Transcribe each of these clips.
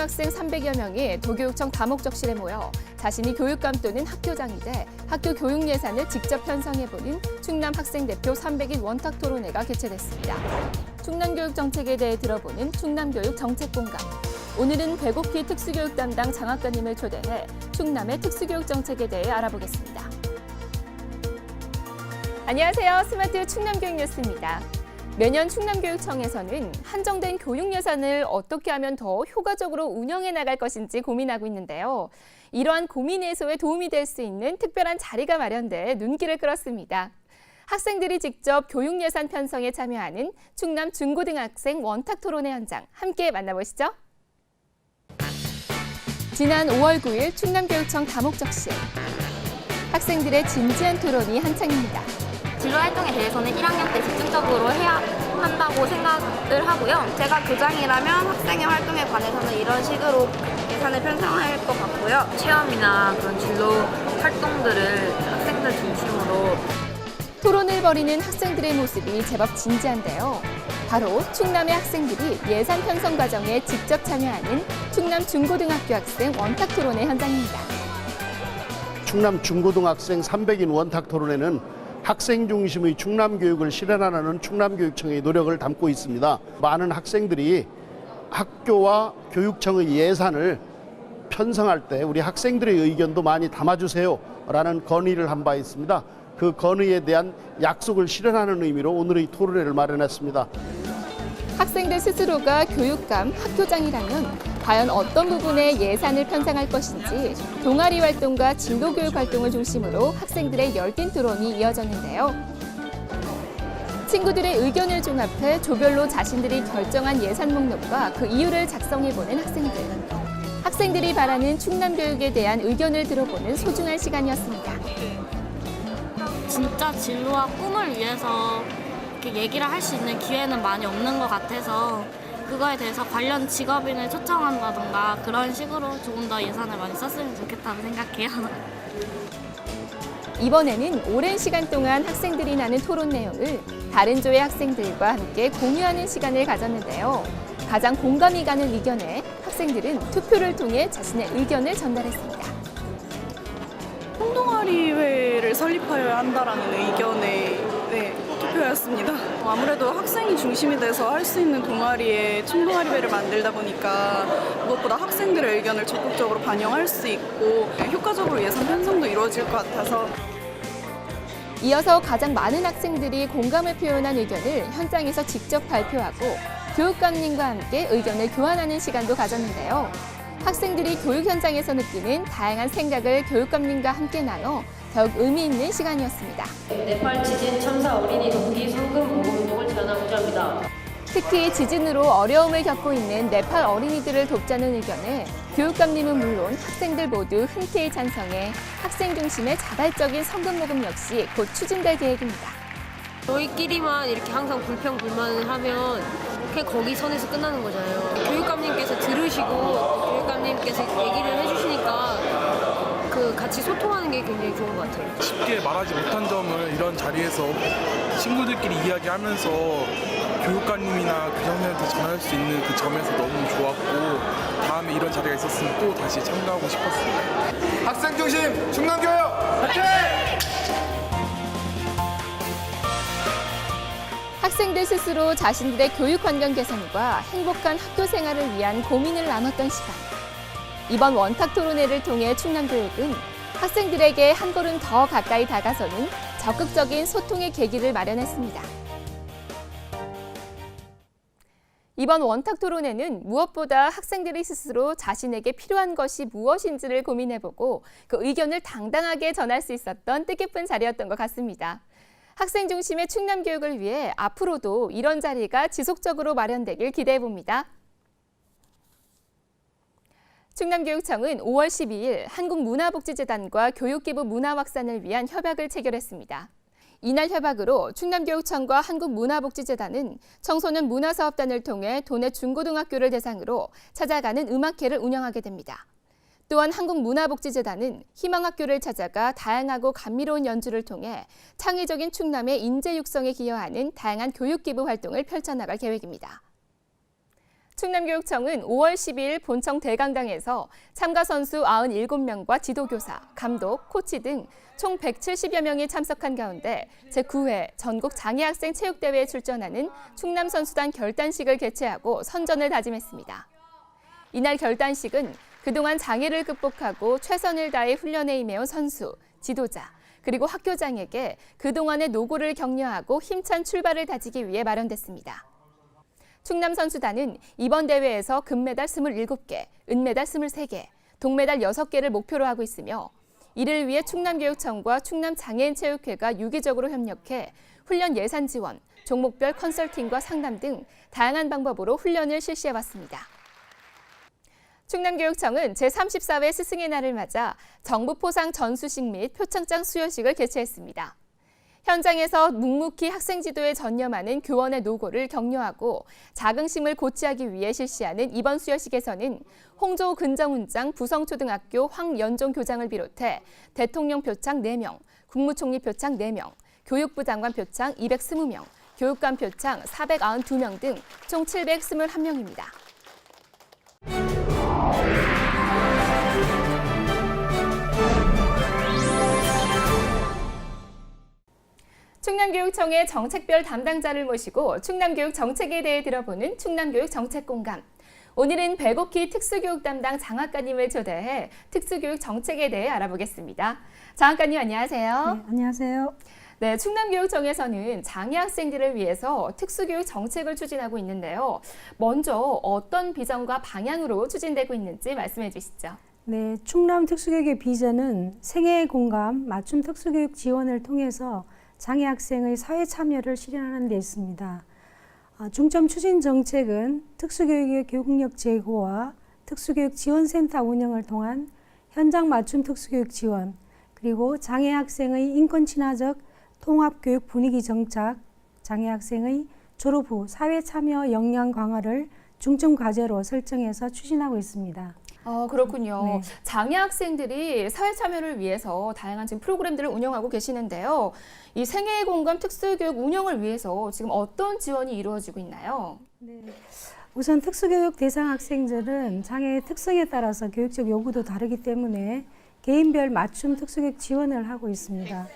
중고등학생 300여 명이 도교육청 다목적실에 모여 자신이 교육감 또는 학교장이 돼 학교 교육 예산을 직접 편성해보는 충남 학생대표 300인 원탁토론회가 개최됐습니다. 충남교육 정책에 대해 들어보는 충남교육 정책공감. 오늘은 배고키 특수교육 담당 장학관님을 초대해 충남의 특수교육 정책에 대해 알아보겠습니다. 안녕하세요. 스마트 충남교육 뉴스입니다. 매년 충남교육청에서는 한정된 교육 예산을 어떻게 하면 더 효과적으로 운영해 나갈 것인지 고민하고 있는데요. 이러한 고민 해소에 도움이 될 수 있는 특별한 자리가 마련돼 눈길을 끌었습니다. 학생들이 직접 교육 예산 편성에 참여하는 충남 중고등학생 원탁토론회 현장 함께 만나보시죠. 지난 5월 9일 충남교육청 다목적실. 학생들의 진지한 토론이 한창입니다. 진로 활동에 대해서는 1학년 때 집중적으로 해야 한다고 생각을 하고요. 제가 교장이라면 학생의 활동에 관해서는 이런 식으로 예산을 편성할 것 같고요. 체험이나 그런 진로 활동들을 학생들 중심으로 토론을 벌이는 학생들의 모습이 제법 진지한데요. 바로 충남의 학생들이 예산 편성 과정에 직접 참여하는 충남 중고등학교 학생 원탁토론회 현장입니다. 충남 중고등학생 300인 원탁토론회는 학생 중심의 충남교육을 실현하는 충남교육청의 노력을 담고 있습니다. 많은 학생들이 학교와 교육청의 예산을 편성할 때 우리 학생들의 의견도 많이 담아주세요라는 건의를 한 바 있습니다. 그 건의에 대한 약속을 실현하는 의미로 오늘의 토론회를 마련했습니다. 학생들 스스로가 교육감, 학교장이라면 과연 어떤 부분에 예산을 편성할 것인지 동아리 활동과 진로교육 활동을 중심으로 학생들의 열띤 토론이 이어졌는데요. 친구들의 의견을 종합해 조별로 자신들이 결정한 예산 목록과 그 이유를 작성해보는 학생들. 학생들이 바라는 충남교육에 대한 의견을 들어보는 소중한 시간이었습니다. 진짜 진로와 꿈을 위해서 이렇게 얘기를 할 수 있는 기회는 많이 없는 것 같아서 그거에 대해서 관련 직업인을 초청한다던가 그런 식으로 조금 더 예산을 많이 썼으면 좋겠다고 생각해요. 이번에는 오랜 시간 동안 학생들이 나눈 토론 내용을 다른 조의 학생들과 함께 공유하는 시간을 가졌는데요. 가장 공감이 가는 의견에 학생들은 투표를 통해 자신의 의견을 전달했습니다. 총동아리회를 설립하여야 한다라는 의견에 투표였습니다. 아무래도 학생이 중심이 돼서 할 수 있는 동아리에 총동아리회를 만들다 보니까 무엇보다 학생들의 의견을 적극적으로 반영할 수 있고 효과적으로 예산 편성도 이루어질 것 같아서 이어서 가장 많은 학생들이 공감을 표현한 의견을 현장에서 직접 발표하고 교육감님과 함께 의견을 교환하는 시간도 가졌는데요. 학생들이 교육 현장에서 느끼는 다양한 생각을 교육감님과 함께 나눠 더욱 의미 있는 시간이었습니다. 네팔 지진 참사 어린이 돕기 상금 모금 운동을 제안하고자 합니다. 특히 지진으로 어려움을 겪고 있는 네팔 어린이들을 돕자는 의견에 교육감님은 물론 학생들 모두 흔쾌히 찬성해 학생 중심의 자발적인 성금 모금 역시 곧 추진될 계획입니다. 저희끼리만 이렇게 항상 불평불만을 하면 그냥 거기 선에서 끝나는 거잖아요. 교육감님께서 들으시고 교육감님께서 얘기를 해주시니까 같이 소통하는 게 굉장히 좋은 것 같아요. 쉽게 말하지 못한 점을 이런 자리에서 친구들끼리 이야기하면서 교육감님이나 교장님한테 전할 수 있는 그 점에서 너무 좋았고 다음에 이런 자리가 있었으면 또 다시 참가하고 싶었습니다. 학생 중심 충남교육 화이팅! 학생들 스스로 자신들의 교육 환경 개선과 행복한 학교 생활을 위한 고민을 나눴던 시간. 이번 원탁 토론회를 통해 충남교육은 학생들에게 한 걸음 더 가까이 다가서는 적극적인 소통의 계기를 마련했습니다. 이번 원탁 토론회는 무엇보다 학생들이 스스로 자신에게 필요한 것이 무엇인지를 고민해보고 그 의견을 당당하게 전할 수 있었던 뜻깊은 자리였던 것 같습니다. 학생 중심의 충남교육을 위해 앞으로도 이런 자리가 지속적으로 마련되길 기대해봅니다. 충남교육청은 5월 12일 한국문화복지재단과 교육기부 문화 확산을 위한 협약을 체결했습니다. 이날 협약으로 충남교육청과 한국문화복지재단은 청소년 문화사업단을 통해 도내 중고등학교를 대상으로 찾아가는 음악회를 운영하게 됩니다. 또한 한국문화복지재단은 희망학교를 찾아가 다양하고 감미로운 연주를 통해 창의적인 충남의 인재 육성에 기여하는 다양한 교육기부 활동을 펼쳐나갈 계획입니다. 충남교육청은 5월 12일 본청 대강당에서 참가 선수 97명과 지도교사, 감독, 코치 등 총 170여 명이 참석한 가운데 제9회 전국 장애학생 체육대회에 출전하는 충남선수단 결단식을 개최하고 선전을 다짐했습니다. 이날 결단식은 그동안 장애를 극복하고 최선을 다해 훈련에 임해온 선수, 지도자, 그리고 학교장에게 그동안의 노고를 격려하고 힘찬 출발을 다지기 위해 마련됐습니다. 충남 선수단은 이번 대회에서 금메달 27개, 은메달 23개, 동메달 6개를 목표로 하고 있으며 이를 위해 충남교육청과 충남장애인체육회가 유기적으로 협력해 훈련 예산 지원, 종목별 컨설팅과 상담 등 다양한 방법으로 훈련을 실시해왔습니다. 충남교육청은 제34회 스승의 날을 맞아 정부 포상 전수식 및 표창장 수여식을 개최했습니다. 현장에서 묵묵히 학생 지도에 전념하는 교원의 노고를 격려하고 자긍심을 고취하기 위해 실시하는 이번 수여식에서는 홍조 근정훈장 부성초등학교 황연종 교장을 비롯해 대통령 표창 4명, 국무총리 표창 4명, 교육부 장관 표창 220명, 교육감 표창 492명 등 총 721명입니다. 충남교육청의 정책별 담당자를 모시고 충남교육 정책에 대해 들어보는 충남교육 정책공감. 오늘은 백옥희 특수교육 담당 장학관님을 초대해 특수교육 정책에 대해 알아보겠습니다. 장학관님 안녕하세요. 네, 안녕하세요. 네, 충남교육청에서는 장애 학생들을 위해서 특수교육 정책을 추진하고 있는데요. 먼저 어떤 비전과 방향으로 추진되고 있는지 말씀해 주시죠. 네, 충남 특수교육의 비전은 생애 공감, 맞춤 특수교육 지원을 통해서 장애 학생의 사회 참여를 실현하는 데 있습니다. 중점 추진 정책은 특수교육의 교육력 제고와 특수교육 지원센터 운영을 통한 현장 맞춤 특수교육 지원, 그리고 장애 학생의 인권 친화적 통합교육 분위기 정착, 장애 학생의 졸업 후 사회 참여 역량 강화를 중점 과제로 설정해서 추진하고 있습니다. 그렇군요. 네. 장애 학생들이 사회 참여를 위해서 다양한 지금 프로그램들을 운영하고 계시는데요. 이 생애 공감 특수교육 운영을 위해서 지금 어떤 지원이 이루어지고 있나요? 네. 우선 특수교육 대상 학생들은 장애의 특성에 따라서 교육적 요구도 다르기 때문에 개인별 맞춤 특수교육 지원을 하고 있습니다.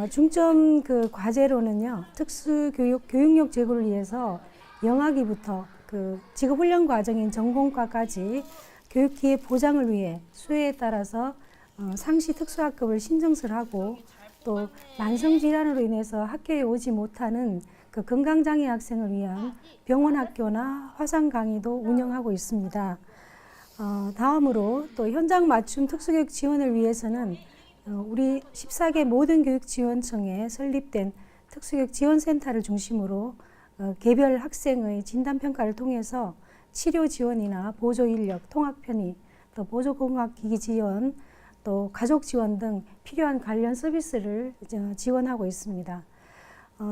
중점 과제로는요, 특수교육 교육력 제고를 위해서 영아기부터 직업훈련 과정인 전공과까지 교육기회 보장을 위해 수요에 따라서 상시 특수학급을 신청을 하고 또 만성질환으로 인해서 학교에 오지 못하는 건강장애 학생을 위한 병원학교나 화상 강의도 운영하고 있습니다. 다음으로 또 현장 맞춤 특수교육 지원을 위해서는 우리 14개 모든 교육지원청에 설립된 특수교육 지원센터를 중심으로 개별 학생의 진단평가를 통해서 치료 지원이나 보조 인력, 통학 편의, 또 보조 공학기기 지원, 또 가족 지원 등 필요한 관련 서비스를 지원하고 있습니다.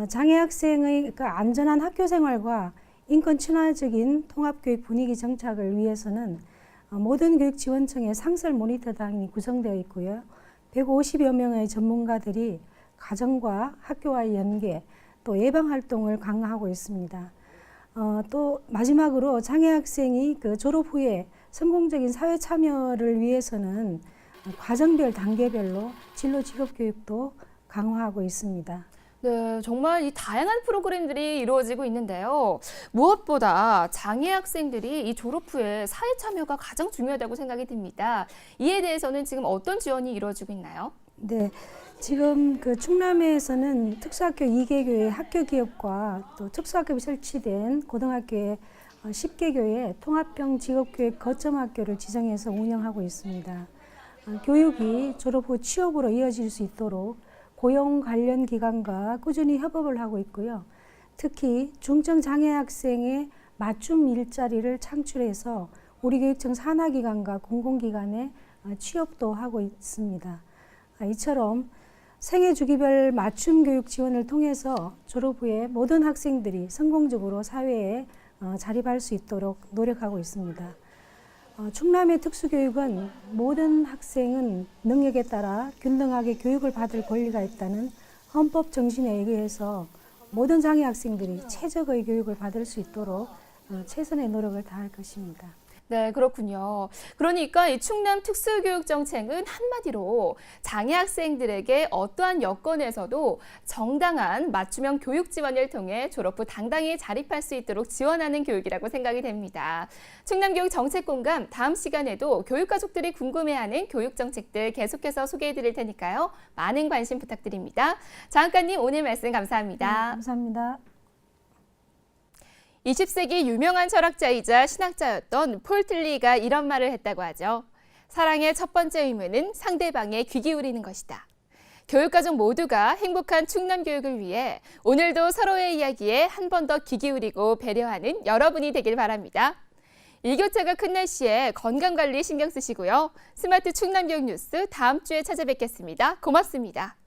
장애 학생의 안전한 학교 생활과 인권 친화적인 통합교육 분위기 정착을 위해서는 모든 교육지원청에 상설 모니터단이 구성되어 있고요. 150여 명의 전문가들이 가정과 학교와의 연계, 또 예방활동을 강화하고 있습니다. 또 마지막으로 장애 학생이 졸업 후에 성공적인 사회 참여를 위해서는 과정별 단계별로 진로 직업 교육도 강화하고 있습니다. 네, 정말 이 다양한 프로그램들이 이루어지고 있는데요. 무엇보다 장애 학생들이 이 졸업 후에 사회 참여가 가장 중요하다고 생각이 듭니다. 이에 대해서는 지금 어떤 지원이 이루어지고 있나요? 네, 지금 충남에서는 특수학교 2개교의 학교 기업과 또 특수학급이 설치된 고등학교의 10개교의 통합형 직업교육 거점학교를 지정해서 운영하고 있습니다. 교육이 졸업 후 취업으로 이어질 수 있도록 고용 관련 기관과 꾸준히 협업을 하고 있고요. 특히 중증 장애 학생의 맞춤 일자리를 창출해서 우리 교육청 산하기관과 공공기관에 취업도 하고 있습니다. 이처럼 생애 주기별 맞춤 교육 지원을 통해서 졸업 후에 모든 학생들이 성공적으로 사회에 자립할 수 있도록 노력하고 있습니다. 충남의 특수교육은 모든 학생은 능력에 따라 균등하게 교육을 받을 권리가 있다는 헌법 정신에 의해서 모든 장애 학생들이 최적의 교육을 받을 수 있도록 최선의 노력을 다할 것입니다. 네, 그렇군요. 그러니까 이 충남 특수교육정책은 한마디로 장애 학생들에게 어떠한 여건에서도 정당한 맞춤형 교육 지원을 통해 졸업 후 당당히 자립할 수 있도록 지원하는 교육이라고 생각이 됩니다. 충남교육 정책공감 다음 시간에도 교육가족들이 궁금해하는 교육정책들 계속해서 소개해드릴 테니까요. 많은 관심 부탁드립니다. 장학관님 오늘 말씀 감사합니다. 네, 감사합니다. 20세기 유명한 철학자이자 신학자였던 폴 틸리가 이런 말을 했다고 하죠. 사랑의 첫 번째 의무는 상대방의 귀 기울이는 것이다. 교육가족 모두가 행복한 충남 교육을 위해 오늘도 서로의 이야기에 한 번 더 귀 기울이고 배려하는 여러분이 되길 바랍니다. 일교차가 큰 날씨에 건강관리 신경 쓰시고요. 스마트 충남교육 뉴스 다음 주에 찾아뵙겠습니다. 고맙습니다.